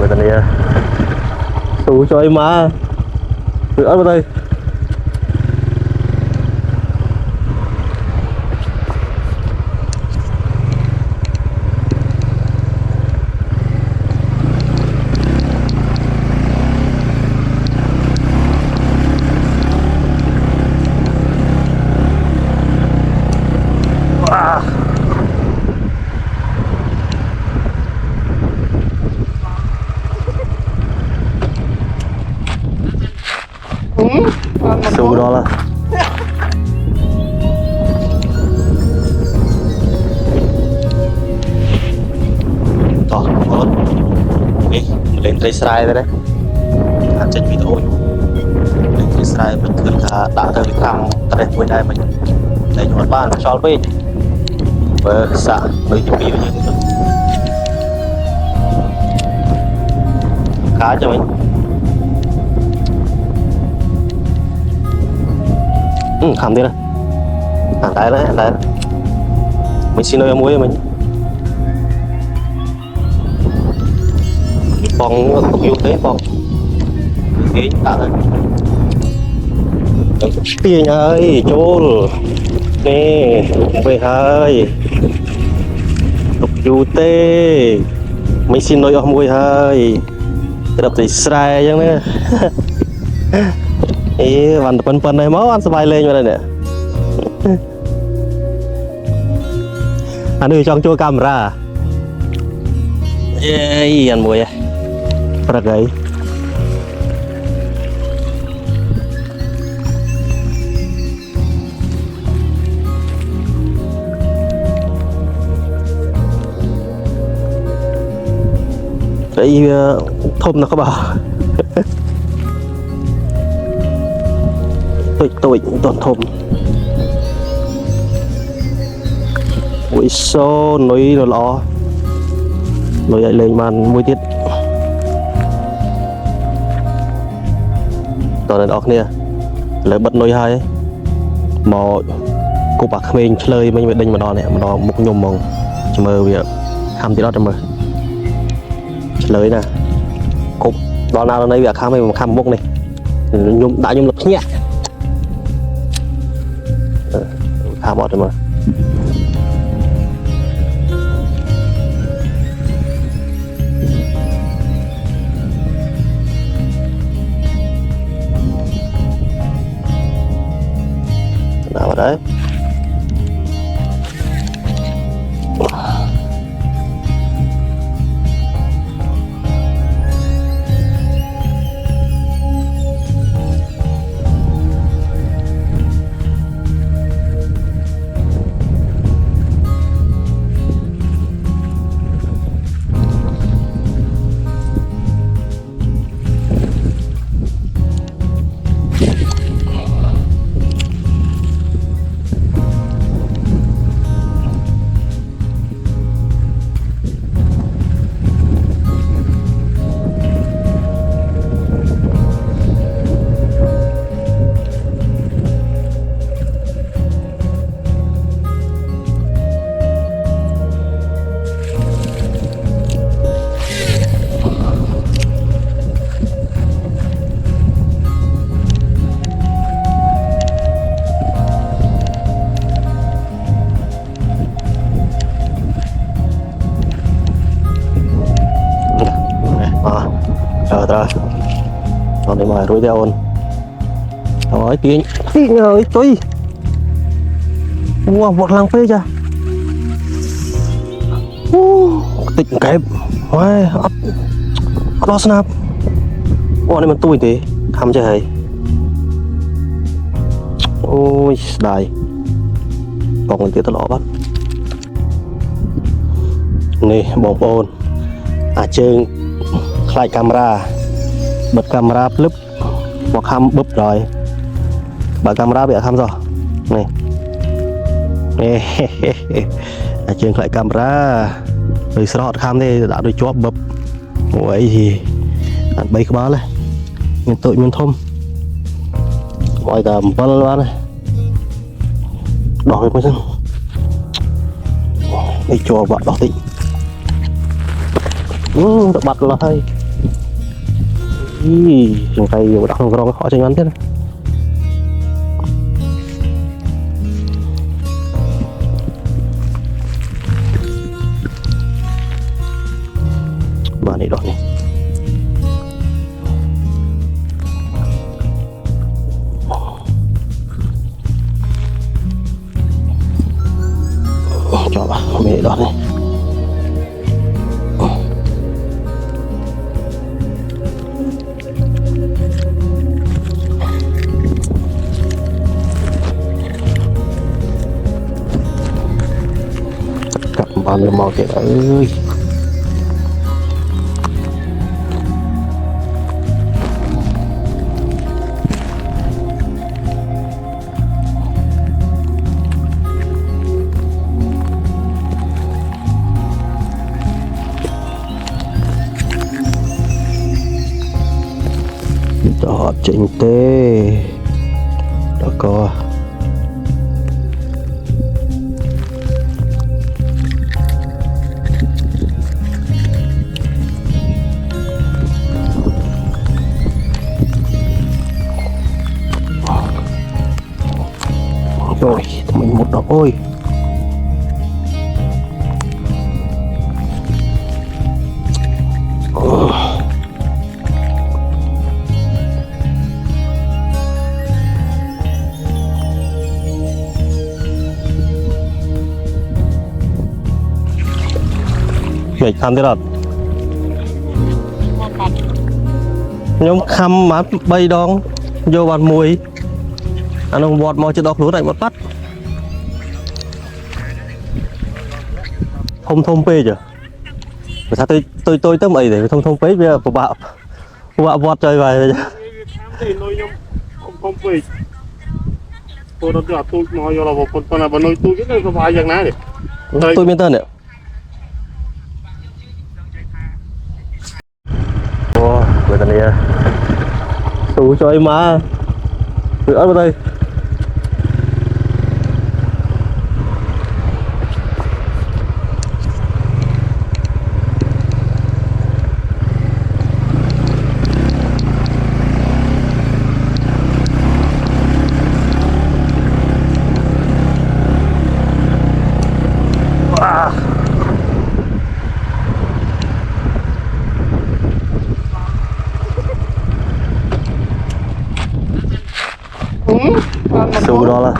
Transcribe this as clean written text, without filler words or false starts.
người ta nè tù cho em mà người ớt vào đây sâu đó là to ok lên cây sài đây đấy ăn chân vịt ôi lên cây sài mình thường là đã tới thăm tại đây đây mình đây một ban cho với xã nơi chụp video như thế khá cho mình khám thế này đáy đấy mình xin lỗi muối mình bong tục yêu thế bong thế đã rồi tiền ơi chôn nè về hơi tục yêu thế mình xin lỗi ông muối hơi đập thì sai chẳng nữa ý bạn phân này máu ăn sờ lên như này nè anh đi trong chua camera yeah ăn mùi rất gầy đây thôm nó có bảo tôi toàn thôm buổi số nói rồi lo nói dậy lên màn mùi tiết toàn là đọc nè lấy bật nói hai mà cô bạc mình chơi mình phải đánh mà đo nè mà đo một nhôm mong cho mơ việc ham tí đó cho mơ chơi nè cô đo nào đây việc khám mốc này nhôm đã nhôm lực nhẹ khá bọt rồi mà nào vào đấy rồi còn để mời rối theo ôn nói tiếng ơi tôi wow một lăng phê chưa tịnh kẹp ôi đó snap ôi này mình tui thế khăm chơi hay ôi đài còn người tiếng tao lọ bắt nè bóng ôn chơi lại camera bật camera flip hoặc khăm búp rồi bật camera bị khăm rồi này trên lại camera rồi slot khăm thì đã được chóp búp vậy thì anh bay cái báo này mình tự mình thông mọi tầm vân luôn này đỏ được mới xong đi cho bạn đỏ tịnh được bật là thôi Chẳng tay vô đọc không họ cho ngắn thế này. Bà này đọc này. Cho bà mẹ đọc này. Bạn là mò kìa ơi. Đó chỉnh tê. Đó có. Rồi, mình một đó ôi. Mày khăm thế nào? Nhóm khăm má bay đong vô bàn mùi. Anh ông bọt mò cho đọc lúa này một bắt. Thông phê chưa? Sao tôi tới mày để thông phê bây giờ của bạn bọt chơi vậy. Tôi đã đưa tôi nói là một con là nói tôi biết là phải dạng nào đấy. Tôi biết tên đấy. Wow, người ta này xù cho em má. Nữa vào đây. Xù đó là